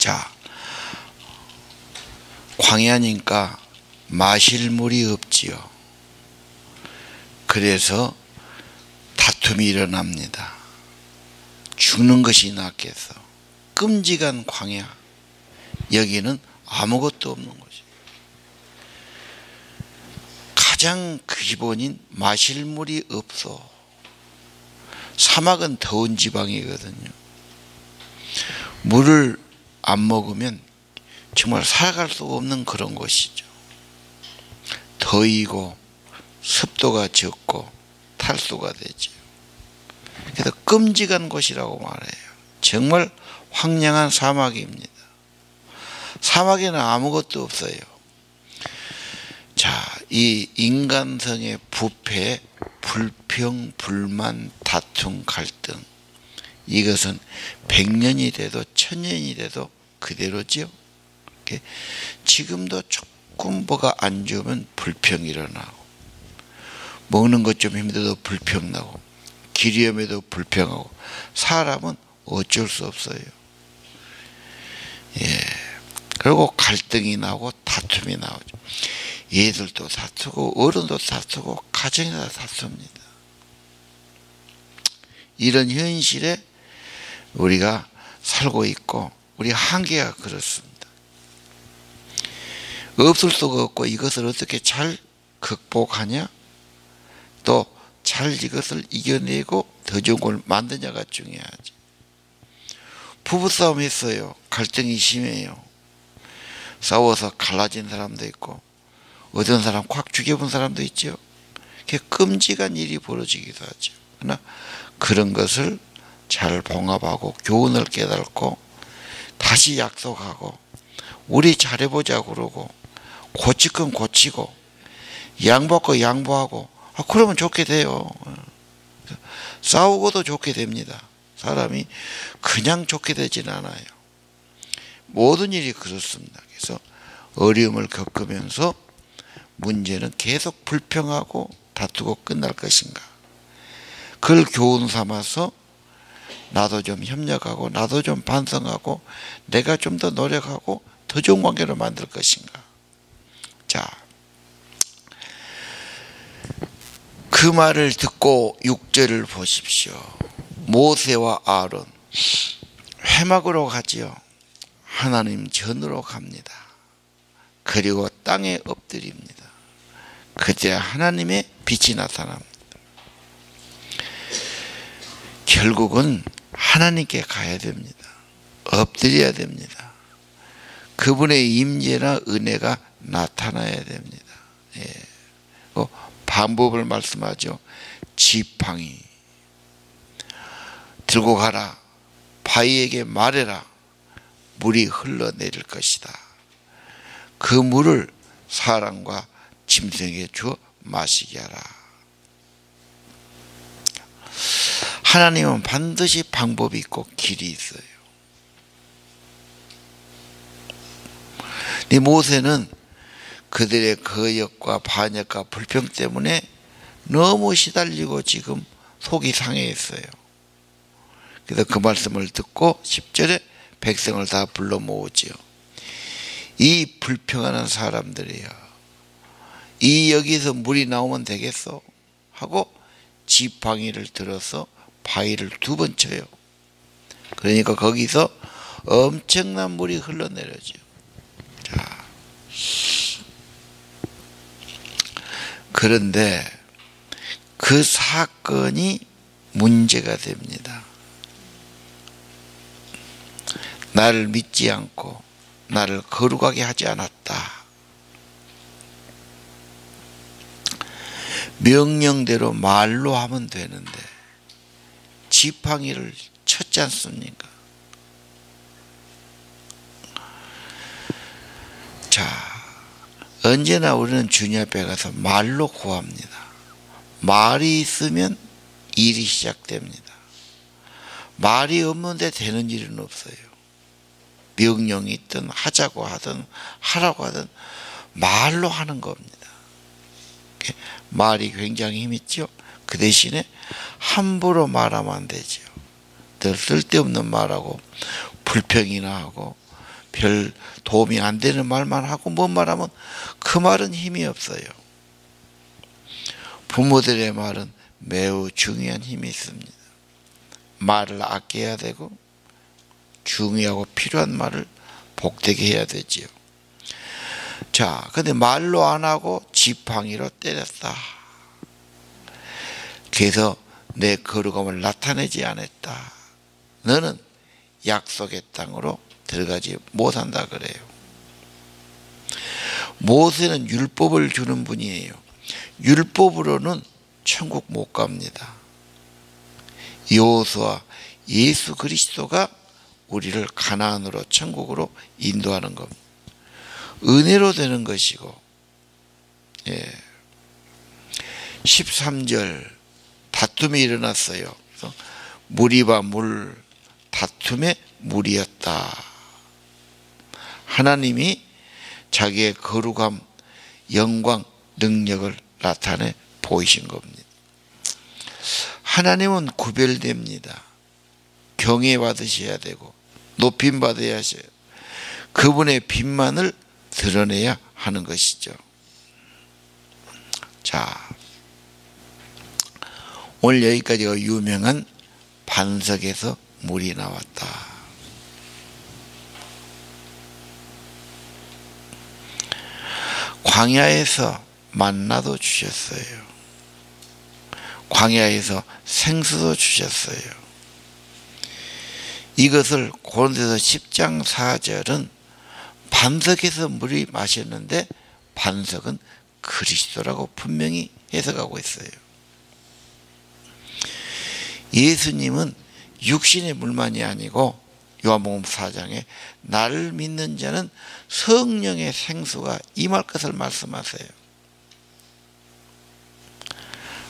자, 광야니까 마실 물이 없지요. 그래서 다툼이 일어납니다. 죽는 것이 낫겠어. 끔찍한 광야. 여기는 아무것도 없는 거죠. 가장 기본인 마실 물이 없어. 사막은 더운 지방이거든요. 물을 안 먹으면 정말 살아갈 수가 없는 그런 곳이죠. 더위고 습도가 적고 탈수가 되죠. 그래서 끔찍한 곳이라고 말해요. 정말 황량한 사막입니다. 사막에는 아무것도 없어요. 자, 이 인간성의 부패, 불평, 불만, 다툼, 갈등, 이것은 100년이 돼도 1000년이 돼도 그대로지요. 지금도 조금 뭐가 안 좋으면 불평이 일어나고, 먹는 것 좀 힘들어도 불평나고, 기리움에도 불평하고, 사람은 어쩔 수 없어요. 예. 그리고 갈등이 나고 다툼이 나오죠. 얘들도 다투고 어른도 다투고 가정에도 다툽니다. 이런 현실에 우리가 살고 있고 우리 한계가 그렇습니다. 없을 수가 없고 이것을 어떻게 잘 극복하냐, 또 잘 이것을 이겨내고 더 좋은 걸 만드냐가 중요하지. 부부싸움 했어요. 갈등이 심해요. 싸워서 갈라진 사람도 있고 어떤 사람 확 죽여본 사람도 있죠. 끔찍한 일이 벌어지기도 하죠. 그러나 그런 것을 잘 봉합하고 교훈을 깨닫고 다시 약속하고 우리 잘해보자 그러고 고칠 건 고치고 양보할 거 양보하고 그러면 좋게 돼요. 싸우고도 좋게 됩니다. 사람이 그냥 좋게 되진 않아요. 모든 일이 그렇습니다. 그래서 어려움을 겪으면서 문제는 계속 불평하고 다투고 끝날 것인가, 그걸 교훈 삼아서 나도 좀 협력하고 나도 좀 반성하고 내가 좀 더 노력하고 더 좋은 관계로 만들 것인가. 자, 그 말을 듣고 6절을 보십시오. 모세와 아론 회막으로 가지요. 하나님 전으로 갑니다. 그리고 땅에 엎드립니다. 그때 하나님의 빛이 나타납니다. 결국은 하나님께 가야 됩니다. 엎드려야 됩니다. 그분의 임재나 은혜가 나타나야 됩니다. 예. 방법을 말씀하죠. 지팡이 들고 가라. 바위에게 말해라. 물이 흘러내릴 것이다. 그 물을 사람과 짐승에게 주어 마시게 하라. 하나님은 반드시 방법이 있고 길이 있어요. 이 모세는 그들의 거역과 반역과 불평 때문에 너무 시달리고 지금 속이 상해 있어요. 그래서 그 말씀을 듣고 10절에 백성을 다 불러 모으지요. 이 불평하는 사람들이요, 이 여기서 물이 나오면 되겠어 하고 지팡이를 들어서 바위를 2번 쳐요. 그러니까 거기서 엄청난 물이 흘러내려져. 자, 그런데 그 사건이 문제가 됩니다. 나를 믿지 않고 나를 거룩하게 하지 않았다. 명령대로 말로 하면 되는데 지팡이를 쳤지 않습니까? 자, 언제나 우리는 주님 앞에 가서 말로 구합니다. 말이 있으면 일이 시작됩니다. 말이 없는데 되는 일은 없어요. 명령이 있든 하자고 하든 하라고 하든 말로 하는 겁니다. 말이 굉장히 힘있죠. 그 대신에 함부로 말하면 안 되죠. 늘 쓸데없는 말하고 불평이나 하고 별 도움이 안 되는 말만 하고 뭔 말하면 그 말은 힘이 없어요. 부모들의 말은 매우 중요한 힘이 있습니다. 말을 아껴야 되고 중요하고 필요한 말을 복되게 해야 되지요. 자, 근데 말로 안 하고 지팡이로 때렸다. 그래서 내 거룩함을 나타내지 않았다. 너는 약속의 땅으로 들어가지 못한다 그래요. 모세는 율법을 주는 분이에요. 율법으로는 천국 못 갑니다. 여호수아 예수 그리스도가 우리를 가나안으로 천국으로 인도하는 겁니다. 은혜로 되는 것이고, 13절 다툼이 일어났어요. 무리와 물 다툼의 물이었다. 하나님이 자기의 거룩함, 영광, 능력을 나타내 보이신 겁니다. 하나님은 구별됩니다. 경외받으셔야 되고 높임 받아야 하셔요. 그분의 빛만을 드러내야 하는 것이죠. 자, 오늘 여기까지가 유명한 반석에서 물이 나왔다. 광야에서 만나도 주셨어요. 광야에서 생수도 주셨어요. 이것을 고린도서 10장 4절은 반석에서 물이 마셨는데 반석은 그리스도라고 분명히 해석하고 있어요. 예수님은 육신의 물만이 아니고 요한복음 4장에 나를 믿는 자는 성령의 생수가 임할 것을 말씀하세요.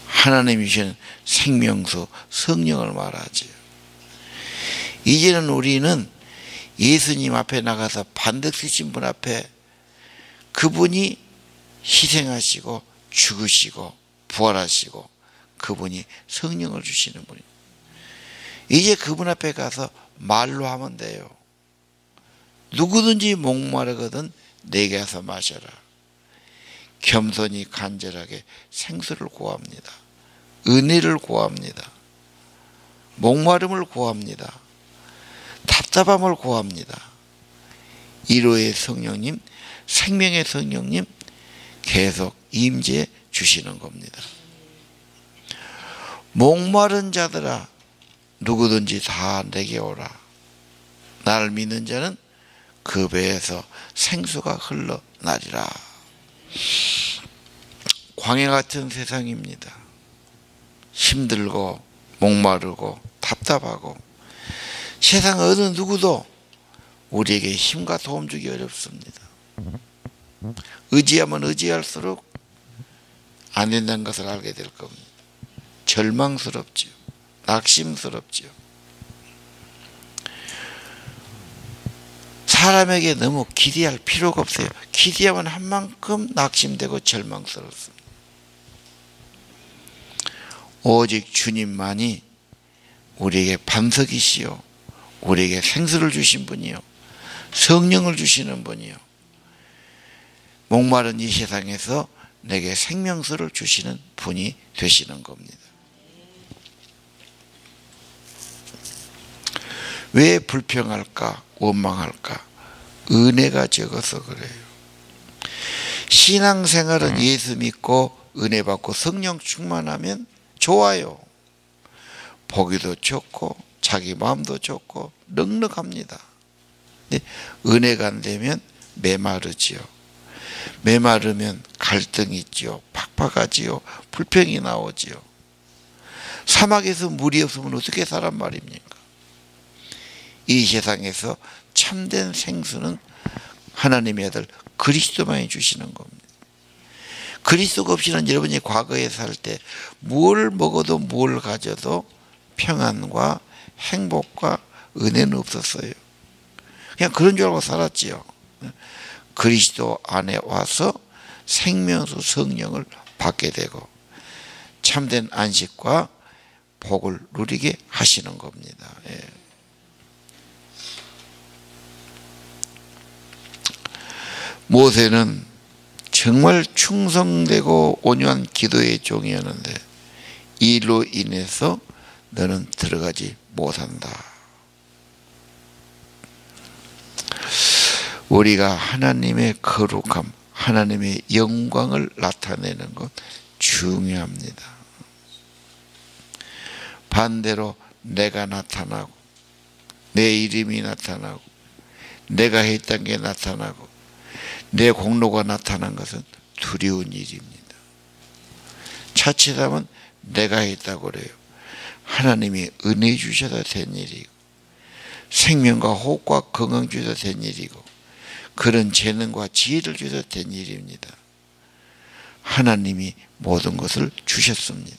하나님이 주시는 생명수 성령을 말하지요. 이제는 우리는 예수님 앞에 나가서 반석 쓰신 분 앞에 그분이 희생하시고 죽으시고 부활하시고 그분이 성령을 주시는 분이에요. 이제 그분 앞에 가서 말로 하면 돼요. 누구든지 목마르거든 내게 와서 마셔라. 겸손히 간절하게 생수를 구합니다. 은혜를 구합니다. 목마름을 구합니다. 답답함을 구합니다. 일호의 성령님, 생명의 성령님 계속 임재해 주시는 겁니다. 목마른 자들아 누구든지 다 내게 오라. 나를 믿는 자는 그 배에서 생수가 흘러나리라. 광야 같은 세상입니다. 힘들고 목마르고 답답하고 세상 어느 누구도 우리에게 힘과 도움 주기 어렵습니다. 의지하면 의지할수록 안 된다는 것을 알게 될 겁니다. 절망스럽지요. 낙심스럽지요. 사람에게 너무 기대할 필요가 없어요. 기대하면 한 만큼 낙심되고 절망스럽습니다. 오직 주님만이 우리에게 반석이시요 우리에게 생수를 주신 분이요 성령을 주시는 분이요 목마른 이 세상에서 내게 생명수를 주시는 분이 되시는 겁니다. 왜 불평할까? 원망할까? 은혜가 적어서 그래요. 신앙생활은 예수 믿고 은혜 받고 성령 충만하면 좋아요. 보기도 좋고 자기 마음도 좋고 넉넉합니다. 근데 은혜가 안 되면 메마르지요. 메마르면 갈등이 있지요. 팍팍하지요. 불평이 나오지요. 사막에서 물이 없으면 어떻게 살란 말입니까? 이 세상에서 참된 생수는 하나님의 아들 그리스도만이 주시는 겁니다. 그리스도가 없이는 여러분이 과거에 살 때 뭘 먹어도 뭘 가져도 평안과 행복과 은혜는 없었어요. 그냥 그런 줄 알고 살았지요. 그리스도 안에 와서 생명수 성령을 받게 되고 참된 안식과 복을 누리게 하시는 겁니다. 예. 모세는 정말 충성되고 온유한 기도의 종이었는데 이로 인해서 너는 들어가지 못한다. 우리가 하나님의 거룩함, 하나님의 영광을 나타내는 것 중요합니다. 반대로 내가 나타나고 내 이름이 나타나고 내가 했던 게 나타나고 내 공로가 나타난 것은 두려운 일입니다. 자칫하면 내가 했다고 그래요. 하나님이 은혜 주셔서 된 일이고 생명과 호흡과 건강 주셔서 된 일이고 그런 재능과 지혜를 주셔서 된 일입니다. 하나님이 모든 것을 주셨습니다.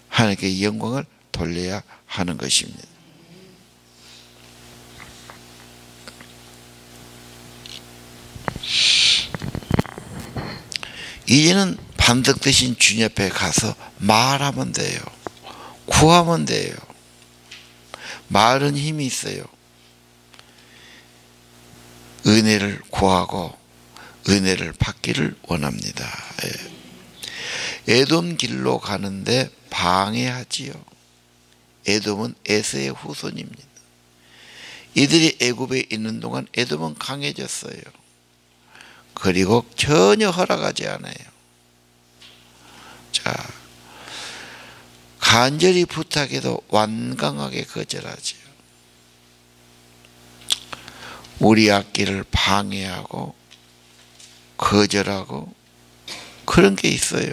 하나님께 영광을 돌려야 하는 것입니다. 이제는 반석 대신 주님 앞에 가서 말하면 돼요. 구하면 돼요. 말은 힘이 있어요. 은혜를 구하고 은혜를 받기를 원합니다. 에돔 길로 가는데 방해하지요. 에돔은 에서의 후손입니다. 이들이 애굽에 있는 동안 에돔은 강해졌어요. 그리고 전혀 허락하지 않아요. 자, 간절히 부탁해도 완강하게 거절하지요. 우리 앞길을 방해하고 거절하고 그런 게 있어요.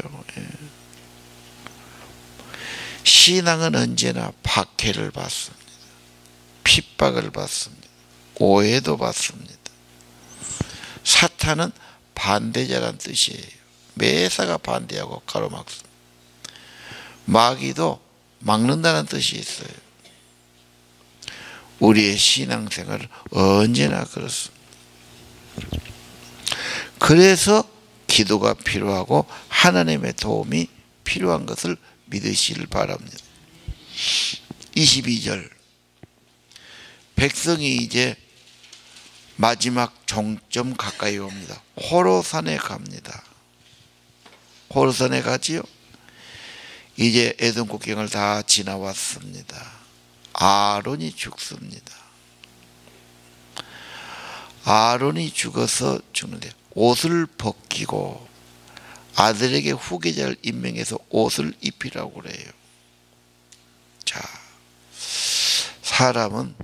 신앙은 언제나 박해를 받습니다. 핍박을 받습니다. 오해도 받습니다. 사탄은 반대자란 뜻이에요. 매사가 반대하고 가로막습니다. 마귀도 막는다는 뜻이 있어요. 우리의 신앙생활은 언제나 그렇습니다. 그래서 기도가 필요하고 하나님의 도움이 필요한 것을 믿으시길 바랍니다. 22절 백성이 이제 마지막 종점 가까이 옵니다. 호로산에 갑니다. 호로산에 가지요. 이제 에돔 국경을 다 지나왔습니다. 아론이 죽습니다. 아론이 죽어서 죽는데 옷을 벗기고 아들에게 후계자를 임명해서 옷을 입히라고 그래요. 자, 사람은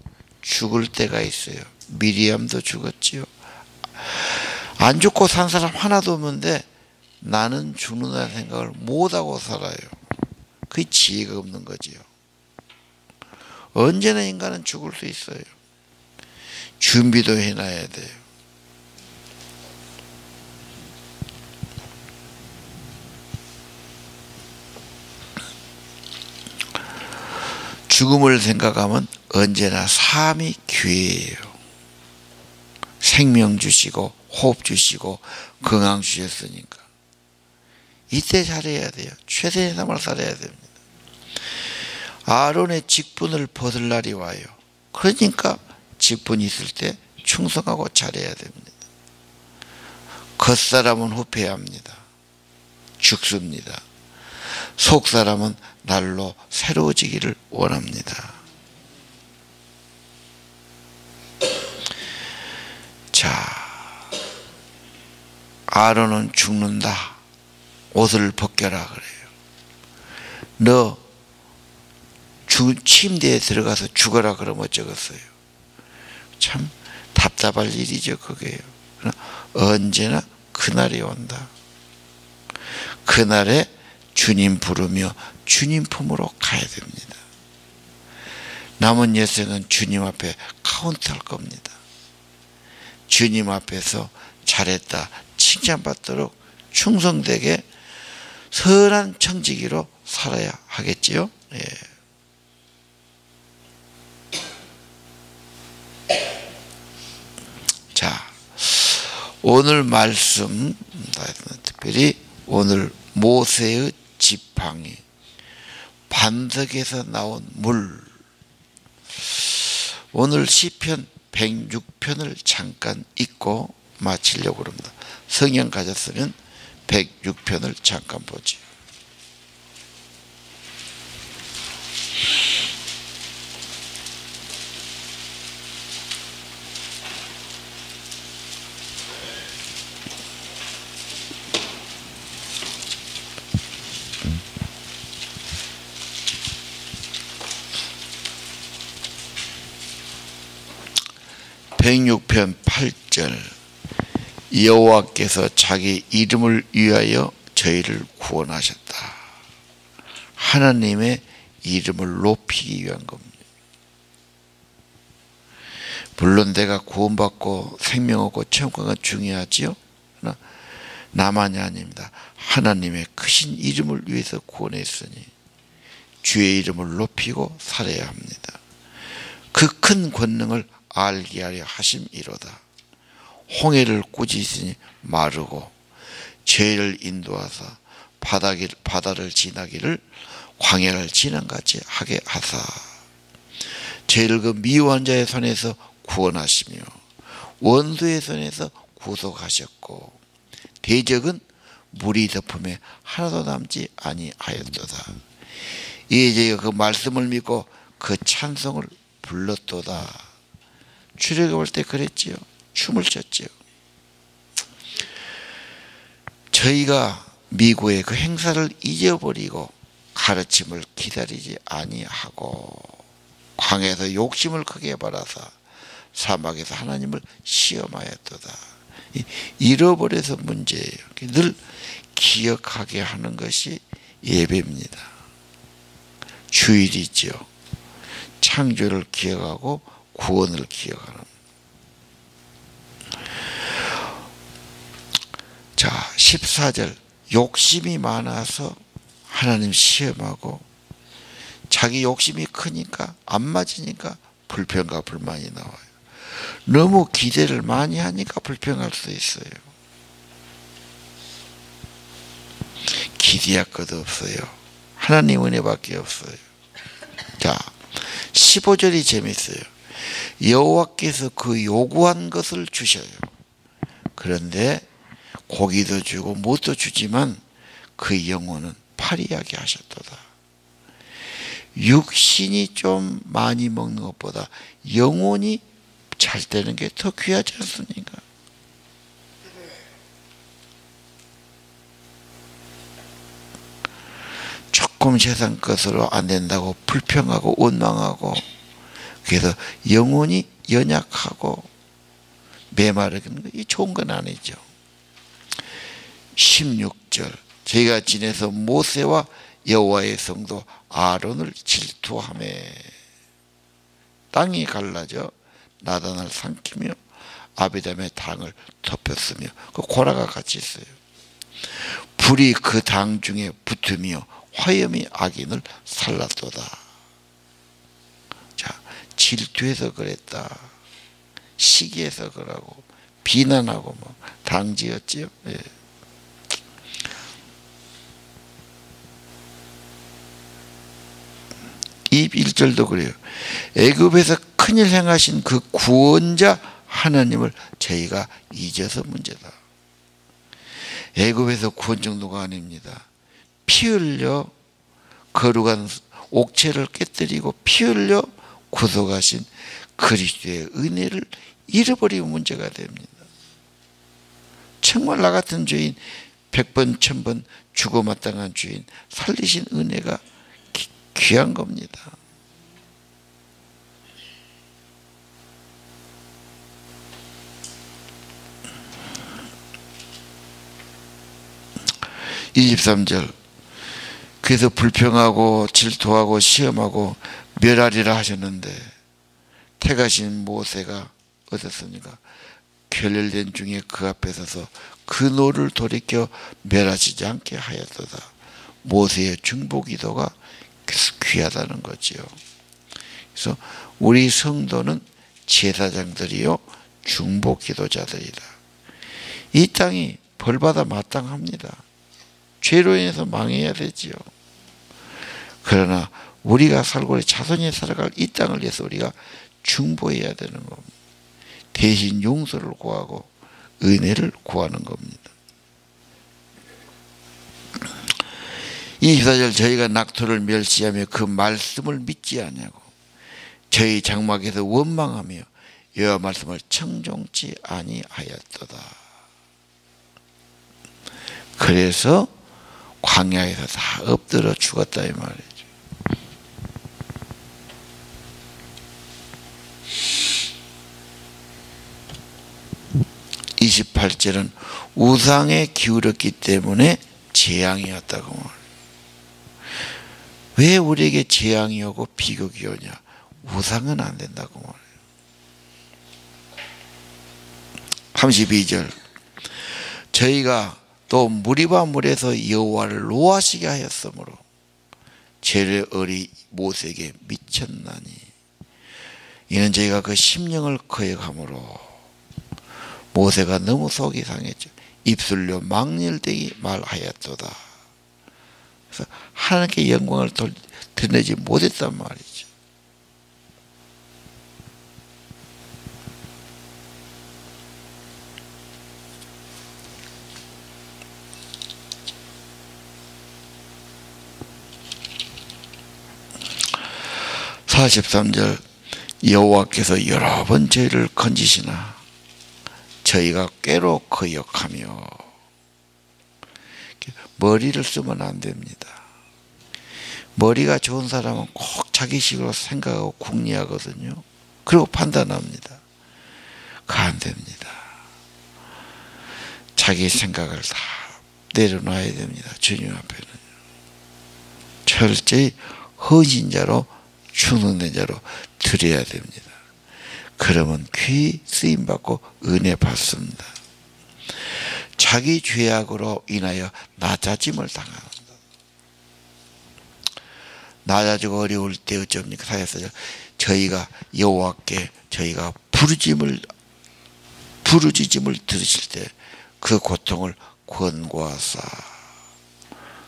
죽을 때가 있어요. 미리암도 죽었지요. 안 죽고 산 사람 하나도 없는데 나는 죽는다는 생각을 못하고 살아요. 그게 지혜가 없는 거지요. 언제나 인간은 죽을 수 있어요. 준비도 해놔야 돼요. 죽음을 생각하면 언제나 삶이 기회예요. 생명 주시고 호흡 주시고 건강 주셨으니까 이때 잘해야 돼요. 최선의 삶을 살아야 됩니다. 아론의 직분을 벗을 날이 와요. 그러니까 직분이 있을 때 충성하고 잘해야 됩니다. 겉사람은 후패해야 합니다. 죽습니다. 속사람은 날로 새로워지기를 원합니다. 자, 아론은 죽는다. 옷을 벗겨라 그래요. 너 침대에 들어가서 죽어라 그러면 어쩌겠어요. 참 답답할 일이죠. 그게요. 언제나 그날이 온다. 그날에 주님 부르며 주님 품으로 가야 됩니다. 남은 여생은 주님 앞에 카운트할 겁니다. 주님 앞에서 잘했다 칭찬받도록 충성되게 선한 청지기로 살아야 하겠지요. 예. 자, 오늘 말씀 특별히 오늘 모세의 지팡이, 반석에서 나온 물. 오늘 시편 106편을 잠깐 읽고 마치려고 합니다. 성경 가졌으면 106편을 잠깐 보죠. (106편) 8절 여호와께서 자기 이름을 위하여 저희를 구원하셨다. 하나님의 이름을 높이기 위한 겁니다. 물론 내가 구원받고 생명 얻고 천국은 중요하지요. 그러나 나만이 아닙니다. 하나님의 크신 이름을 위해서 구원했으니 주의 이름을 높이고 살아야 합니다. 그 큰 권능을 알게 하려 하심이로다. 홍해를 꾸짖으니 마르고 죄를 인도하사 바다를 지나기를 광야를 지난같이 하게 하사 죄를 그 미워한 자의 손에서 구원하시며 원수의 손에서 구속하셨고 대적은 물이 덮음에 하나도 남지 아니하였도다. 이제 그 말씀을 믿고 그 찬송을 불렀도다. 출애굽 할 때 그랬지요. 춤을 췄지요. 저희가 미국의 그 행사를 잊어버리고 가르침을 기다리지 아니하고 광야에서 욕심을 크게 바라사 사막에서 하나님을 시험하였도다. 잃어버려서 문제예요. 늘 기억하게 하는 것이 예배입니다. 주일이죠. 창조를 기억하고 구원을 기억하는. 자, 14절 욕심이 많아서 하나님 시험하고 자기 욕심이 크니까 안 맞으니까 불평과 불만이 나와요. 너무 기대를 많이 하니까 불평할 수 있어요. 기대할 것도 없어요. 하나님 은혜밖에 없어요. 자, 15절이 재밌어요. 여호와께서 그 요구한 것을 주셔요. 그런데 고기도 주고 뭣도 주지만 그 영혼은 파리하게 하셨도다. 육신이 좀 많이 먹는 것보다 영혼이 잘 되는 게 더 귀하지 않습니까? 조금 세상 것으로 안 된다고 불평하고 원망하고 그래서 영혼이 연약하고 메마르는 거 이 좋은 건 아니죠. 16절 저희가 지내서 모세와 여호와의 성도 아론을 질투하매 땅이 갈라져 나단을 삼키며 아비담의 당을 덮였으며 그 고라가 같이 있어요. 불이 그 당 중에 붙으며 화염이 악인을 살랐도다. 자, 질투해서 그랬다. 시기해서 그러고 비난하고 뭐 당지였지요. 예. 이 1절도 그래요. 애굽에서 큰일 행하신 그 구원자 하나님을 저희가 잊어서 문제다. 애굽에서 구원 정도가 아닙니다. 피 흘려 거룩한 옥체를 깨뜨리고 피 흘려 구속하신 그리스도의 은혜를 잃어버리면 문제가 됩니다. 정말 나 같은 죄인 100번 1000번 죽어 마땅한 죄인 살리신 은혜가 귀한 겁니다. (23절) 그래서 불평하고 질투하고 시험하고 멸하리라 하셨는데 택하신 모세가 어떻습니까? 결렬된 중에 그 앞에 서서 그 노를 돌이켜 멸하시지 않게 하였도다. 모세의 중보기도가 귀하다는 거지요. 그래서 우리 성도는 제사장들이요 중보기도자들이다. 이 땅이 벌받아 마땅합니다. 죄로 인해서 망해야 되지요. 그러나 우리가 살고 자손이 살아갈 이 땅을 위해서 우리가 중보해야 되는 겁니다. 대신 용서를 구하고 은혜를 구하는 겁니다. 24절 저희가 낙토를 멸시하며 그 말씀을 믿지 아니하고 저희 장막에서 원망하며 여호와 말씀을 청종치 아니하였도다. 그래서 광야에서 다 엎드려 죽었다 이 말이죠. 28절은 우상에 기울였기 때문에 재앙이었다고 말해요. 왜 우리에게 재앙이 오고 비극이 오냐? 우상은 안 된다고 말해요. 32절 저희가 또 무리바 물에서 여호와를 노하시게 하였으므로 죄를 어리 모세에게 미쳤나니 이는 저희가 그 심령을 거역함으로 모세가 너무 속이 상했죠. 입술로 망렬되게 말하였도다. 그래서 하나님께 영광을 드러내지 못했단 말이죠. (43절) 여호와께서 여러 번 저희를 건지시나 저희가 꾀로 거역하며 머리를 쓰면 안 됩니다. 머리가 좋은 사람은 꼭 자기식으로 생각하고 궁리하거든요. 그리고 판단합니다. 그거 안 됩니다. 자기 생각을 다 내려놔야 됩니다. 주님 앞에는 철저히 헌신자로 충성된 자로 드려야 됩니다. 그러면 귀히 쓰임받고 은혜 받습니다. 자기 죄악으로 인하여 낮아짐을 당합니다. 낮아지고 어려울 때 어쩝니까? 44절 저희가 여호와께 저희가 부르짖음을 들으실 때 그 고통을 권고하사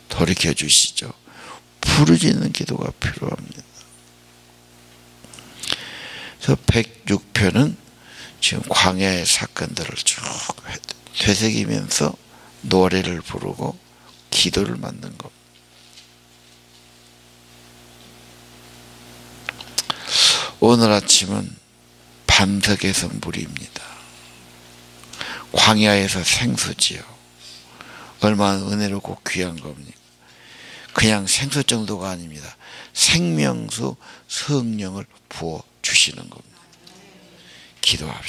돌이켜 주시죠. 부르짖는 기도가 필요합니다. 그래서 106편은 지금 광야의 사건들을 쭉 되새기면서 노래를 부르고 기도를 만든 겁니다. 오늘 아침은 반석에서 물입니다. 광야에서 생수지요. 얼마나 은혜롭고 귀한 겁니까? 그냥 생수 정도가 아닙니다. 생명수 성령을 부어 주시는 겁니다. 기도합시다.